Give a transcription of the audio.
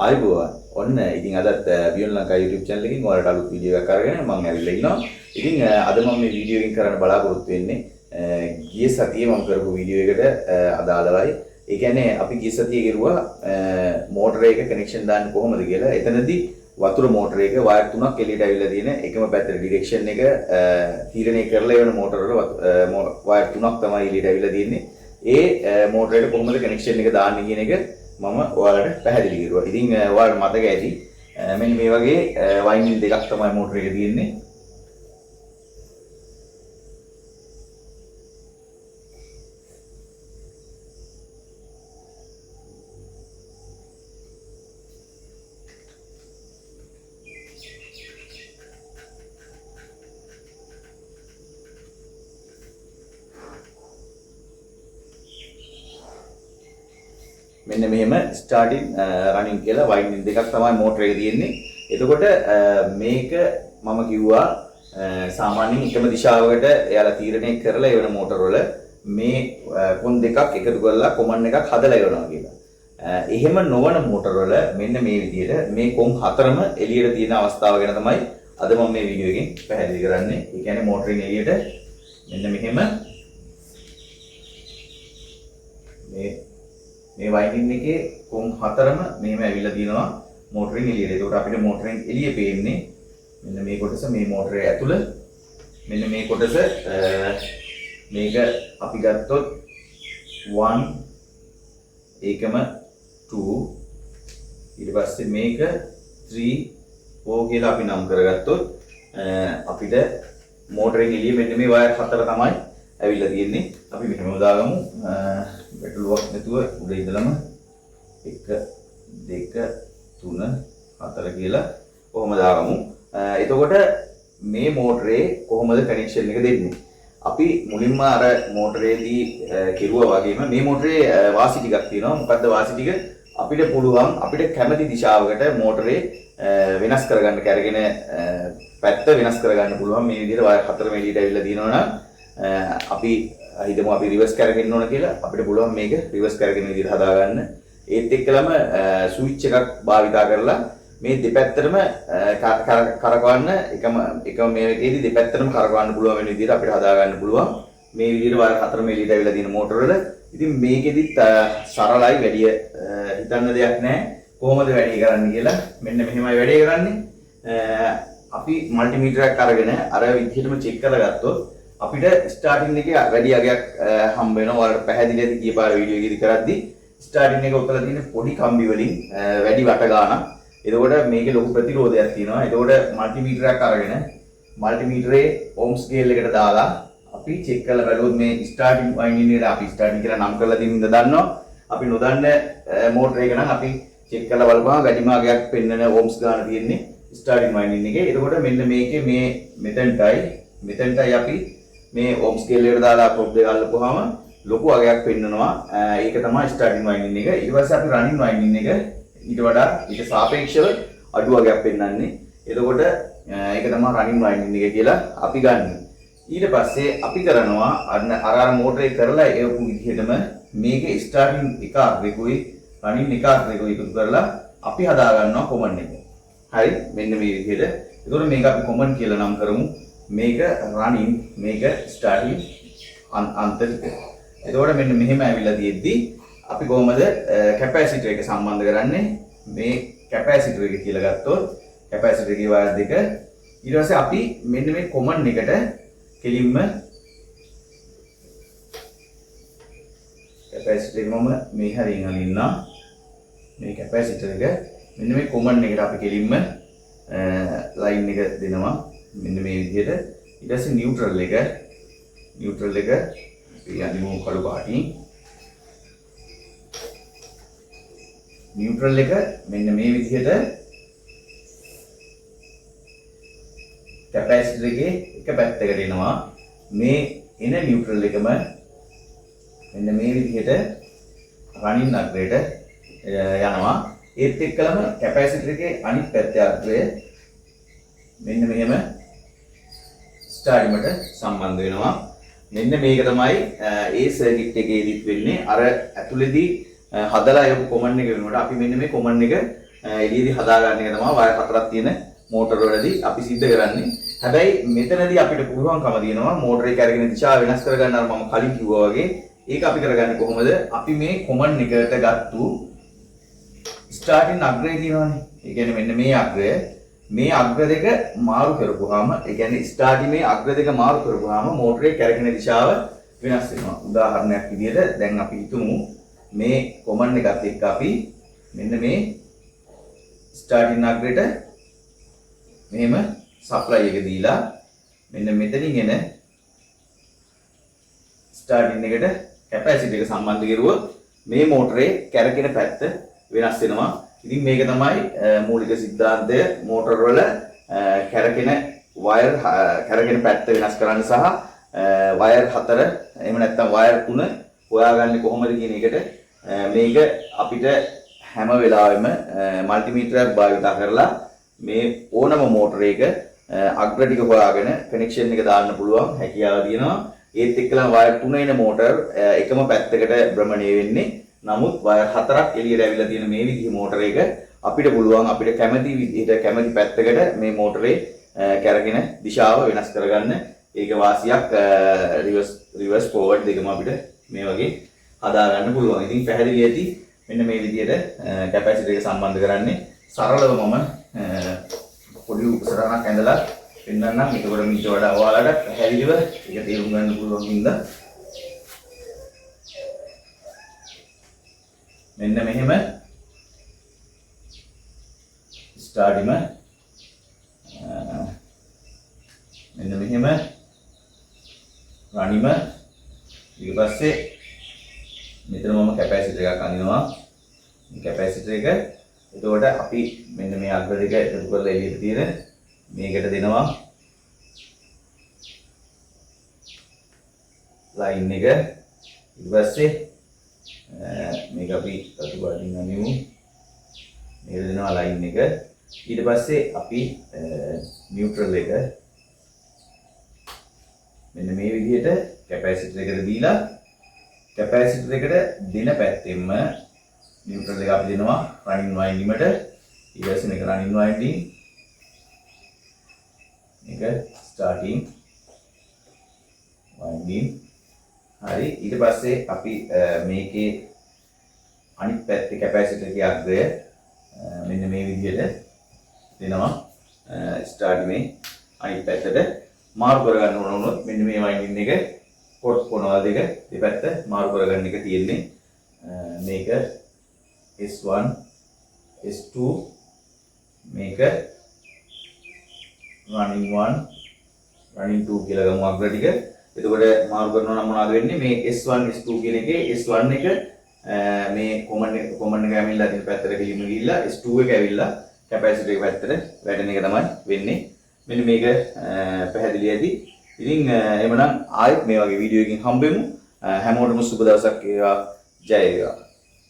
ආයිබෝවන් ඔන්න ඉතින් අදත් බියොන් ලංකා YouTube channel එකකින් ඔයාලට අලුත් වීඩියෝ එකක් අරගෙන මම ඇවිල්ලා ඉන්නවා. ඉතින් අද මම මේ වීඩියෝ එකකින් කරන්න බලාපොරොත්තු වෙන්නේ ගිය සතියේ මම කරපු වීඩියෝ එකට අදාළවයි. ඒ කියන්නේ අපි ගිය සතියේ කරුවා මෝටර එක කනෙක්ෂන් දාන්න කොහොමද කියලා. එතනදී වතුර මෝටර එක වයර් තුනක් එළියට ඇවිල්ලා තියෙන එකම පැත්තට ඩිරෙක්ෂන් එක තීරණය කරලා එවන මෝටර වල වයර් තුනක් තමයි එළියට ඇවිල්ලා තියෙන්නේ. ඒ මෝටරේට කොහොමද කනෙක්ෂන් එක දාන්නේ කියන එක මම ඔයාලට පැහැදිලි කරුවා. ඉතින් ඔයාලට මතක ඇති මෙන්න මේ වගේ වයින්ඩින් දෙකක් තමයි මෝටර එකේ තියෙන්නේ. මෙන්න මෙහෙම ස්ටාර්ටින් රනින් කියලා වයින්ඩින් දෙකක් තමයි මෝටර එකේ තියෙන්නේ. එතකොට මේක මම කිව්වා සාමාන්‍යයෙන් එකම දිශාවකට එයාලා තීරණය කරලා එවන මෝටර වල මේ කොන් දෙකක් එකතු කරලා කොමන් එකක් හදලා එවනවා කියලා. එහෙම නොවන මෝටර වල මෙන්න මේ විදිහට මේ කොන් හතරම එළියට තියෙන අවස්ථාව ගැන තමයි අද මම මේ වීඩියෝ එකෙන් පැහැදිලි කරන්නේ. ඒ කියන්නේ මෝටරින් එළියට මෙන්න මෙහෙම මේ වයින්ඩින් එකේ කොම් හතරම මෙහෙම ඇවිල්ලා තියෙනවා මෝටරින් එළියට. ඒකට අපිට මෝටරින් එළිය පේන්නේ මෙන්න මේ කොටස, මේ මෝටරේ ඇතුළ මෙන්න මේ කොටස. මේක අපි ගත්තොත් 1 ඒකම 2 ඊට පස්සේ මේක 3 4 කියලා අපි නම් කරගත්තොත් අපිට මෝටරින් එළිය මෙන්න මේ වයර් හතර තමයි ඇවිල්ලා තියෙන්නේ. අපි මෙහෙම දාගමු. පැටලුවක් නැතුව උඩ ඉඳලම 1 2 3 4 කියලා කොහොම දාගමු. එතකොට මේ මෝටරේ කොහොමද කනෙක්ෂන් එක දෙන්නේ? අපි මුලින්ම අර මෝටරේදී කෙරුවා වගේම මේ මෝටරේ වාසි ටිකක් තියෙනවා. මොකද්ද වාසි ටික? අපිට පුළුවන් අපිට කැමති දිශාවකට මෝටරේ වෙනස් කරගන්න, කරගෙන පැත්ත වෙනස් කරගන්න පුළුවන්. මේ විදිහට වයර් හතරම එළියට ඇවිල්ලා තියෙනවා නම් අපි හිතමු අපි රිවර්ස් කරගෙන ඕන කියලා. අපිට පුළුවන් මේක රිවර්ස් කරගෙන විදිහට හදාගන්න. ඒත් එක්කලම ස්විච් එකක් භාවිතා කරලා මේ දෙපැත්තටම කරකවන්න එකම මේකේදී දෙපැත්තටම කරකවන්න පුළුවන් වෙන විදිහට අපිට හදාගන්න පුළුවන්. මේ විදිහට වයර් හතරම එළියට ඇවිල්ලා තියෙන මෝටර වල. ඉතින් මේකෙදිත් සරලයි, වැඩි හිතන්න දෙයක් නැහැ. කොහොමද වැඩේ කරන්නේ කියලා. මෙන්න මෙහෙමයි වැඩේ කරන්නේ. අපි මල්ටිමීටරයක් අරගෙන අර විදිහටම චෙක් කරගත්තොත් අපිට ස්ටාර්ටින් එකේ වැඩි අගයක් හම්බ වෙනවා. ඔයාලට පැහැදිලි ඇති ගිය පාර වීඩියෝ එකේදී කරද්දි ස්ටාර්ටින් එක උතලා තියෙන පොඩි කම්බි වලින් වැඩි වට ගානක්. එතකොට මේකේ ලොකු ප්‍රතිරෝධයක් තියෙනවා. එතකොට මල්ටිමීටරයක් අරගෙන මල්ටිමීටරේ ඕම් ස්කේල් එකට දාලා අපි චෙක් කරලා බලුවොත් මේ ස්ටාර්ටින් වයින්ඩින් එකට අපි ස්ටාර්ටින් කියලා නම් කරලා තියෙන ඉඳ දන්නවා. අපි නොදන්න මෝටර එක නම් අපි චෙක් කරලා බලපුවම වැඩිම අගයක් පෙන්වන ඕම්ස් ගාන තියෙන්නේ ස්ටාර්ටින් වයින්ඩින් එකේ. එතකොට මෙන්න මේකේ මේ මෙතෙන්ටයි අපි මේ ඕම් ස්කේල් එකට දාලා ප්‍රොබ් දෙක අල්ලපුවාම ලොකු අගයක් පෙන්නනවා. ඒක තමයි ස්ටාර්ටින් වයින්ඩින් එක. ඊට පස්සේ අපි රනින් වයින්ඩින් එක ඊට වඩා ඊට සාපේක්ෂව අඩු අගයක් පෙන්වන්නේ. එතකොට ඒක තමයි රනින් වයින්ඩින් එක කියලා අපි ගන්න. ඊට පස්සේ අපි කරනවා අර මෝටරේ කරලා ඒකු විදිහටම මේකේ ස්ටාර්ටින් එක අග්‍රේකුයි රනින් එක අග්‍රේකුයි එකතු කරලා අපි හදා ගන්නවා කොමන් එක. හරි, මෙන්න මේ විදිහට. එතකොට මේක අපි කොමන් කියලා නම් කරමු. මේක රනින්, මේක ස්ටාර්ටින් අන්තර ටික. එතකොට මෙන්න මෙහෙම ඇවිල්ලා තියෙද්දි අපි කොහොමද කැපැසිටර් එක සම්බන්ධ කරන්නේ? මේ කැපැසිටර් එක කියලා ගත්තොත් කැපැසිටර් එකේ වයර් දෙක. ඊට පස්සේ අපි මෙන්න මේ කොමන් එකට කෙලින්ම කැපැසිටර් එක මම මේ හරියෙන් අලින්නා. මේ කැපැසිටර් එක මෙන්න මේ කොමන් එකට අපි කෙලින්ම ලයින් එක දෙනවා. මෙන්න මේ විදිහට. ඊට පස්සේ නියුට්‍රල් එක අපි අනිමු කළු පාටින්. නියුට්‍රල් එක මෙන්න මේ විදිහට කැපැසිටර් එකේ එක පැත්තකට එනවා. මේ එන නියුට්‍රල් එකම මෙන්න මේ විදිහට රනින් අග්‍රයට යනවා. ඒත් එක්කලම කැපැසිටර් එකේ අනිත් පැත්තේ අග්‍රය මෙන්න මෙහෙම ස්ටාර්ටින්ට සම්බන්ධ වෙනවා. මෙන්න මේක තමයි ඒ සර්කිට් එකේදීත් වෙන්නේ. අර ඇතුළේදී හදලා යපු කොමන් එක වෙනකොට අපි මෙන්න මේ කොමන් එක එළියේදී හදාගන්න එක තමයි වයර් හතරක් තියෙන මෝටර වලදී අපි සිද්ධ කරන්නේ. හැබැයි මෙතනදී අපිට පුළුවන්කම තියෙනවා මෝටරේ කැරගෙන දිශාව වෙනස් කරගන්න අර මම කලින් කිව්වා වගේ. ඒක අපි කරගන්නේ කොහොමද? අපි මේ කොමන් එකට ගත්තු ස්ටාර්ටින් අග්‍රය තියෙනවානේ. ඒ කියන්නේ මෙන්න මේ අග්‍ර දෙක මාරු කරපුවාම, ඒ කියන්නේ ස්ටාර්ටින් අග්‍ර දෙක මාරු කරපුවාම මෝටරේ කැරගෙන දිශාව වෙනස් වෙනවා. උදාහරණයක් විදිහට දැන් අපි හිතමු මේ කොමන් එකත් එක්ක අපි මෙන්න මේ ස්ටාර්ටින් අග්‍රයට මෙහෙම සප්ලයි එක දීලා මෙන්න මෙතනින් එන ස්ටාර්ටින් එකට කැපැසිටි එක සම්බන්ධ කරුවොත් මේ මෝටරේ කැරකෙන පැත්ත වෙනස් වෙනවා. ඉතින් මේක තමයි මූලික සිද්ධාන්තය. මෝටර වල කැරකෙන වයර් කැරකෙන පැත්ත වෙනස් කරන්න සහ වයර් 4 එහෙම නැත්නම් වයර් 3 හොයාගන්නේ කොහොමද කියන එකට මේක අපිට හැම වෙලාවෙම මල්ටිමීටරයක් භාවිත කරලා මේ ඕනම මෝටරයක අග්‍ර ටික හොයාගෙන කනෙක්ෂන් එක දාන්න පුළුවන් හැකියාව තියෙනවා. ඒත් එක්කලා වයර් 3 එන මෝටර් එකම පැත්තකට භ්‍රමණය වෙන්නේ. නමුත් වයර් 4ක් එළියට ඇවිල්ලා තියෙන මේ විදිහේ මෝටරයක අපිට පුළුවන් අපිට කැමති විදිහට කැමති පැත්තකට මේ මෝටරේ කැරගෙන දිශාව වෙනස් කරගන්න. ඒක වාසියක් රිවර්ස් ෆෝවර්ඩ් දෙකම අපිට මේ වගේ හදා ගන්න පුළුවන්. ඉතින් පැහැදිලි ඇති මෙන්න මේ විදිහට කැපැසිටි එක සම්බන්ධ කරන්නේ. සරලව මම පොඩි උපසරණක් ඇඳලා පෙන්නන්නම්. ඒකවල මීට වඩා ඔයාලට පැහැදිලිව ඒක තේරුම් ගන්න පුළුවන් හින්දා මෙන්න මෙහෙම ස්ටාර්ටිම මෙන්න මෙහෙම රනිම ඊට පස්සේ මෙතන මම කැපැසිටර් එකක් අඳිනවා. මේ කැපැසිටර් එක එතකොට අපි මෙන්න මේ අග්‍ර දෙක එකතු කරලා එළියට තියෙන මේකට දෙනවා ලයින් එක. ඊට පස්සේ මේක අපි අතු වලින් අනිමු. මේක දෙනවා ලයින් එක. ඊට පස්සේ අපි නියුට්‍රල් එක මෙන්න මේ විදිහට කැපැසිටර් එකට දීලා කැපැසිටර් එකට දෙන පැත්තෙන්ම නියුට්‍රල් එක අපි දෙනවා රනින් වයින්ඩින්ගට. ඊට පස්සේ මේක රනින් වයින්ඩින් මේක ස්ටාර්ටින් වයින්ඩින්. හරි. ඊට පස්සේ අපි මේකේ අනිත් පැත්තේ කැපැසිටර් එකේ අග්‍රය මෙන්න මේ විදිහට දෙනවා ස්ටාර්ටින් අනිත් පැත්තට මාරු කරගන්න ඕන වුණොත් මෙන්න මේ වයින්ඩින් එක පොට් කොනවල් දෙක දෙපැත්ත මාරු කරගන්න එක තියෙන්නේ. මේක S1 S2 මේක running 1 running 2 කියලා ගමු අග්‍ර ටික. එතකොට මාරු කරනවා නම් මොනවද වෙන්නේ? මේ S1 S2 කියන එකේ S1 එක මේ කොමන් එක ඇවිල්ලා තියෙන පැත්තට ගිහින් ගිහිල්ලා S2 එක ඇවිල්ලා කැපැසිටර් එක පැත්තට වැටෙන එක තමයි වෙන්නේ. මෙන්න මේක පැහැදිලි ඇති. ඉතින් එහෙමනම් ආයෙත් මේ වගේ වීඩියෝ එකකින් හම්බෙමු. හැමෝටම සුබ දවසක් වේවා. ජය වේවා.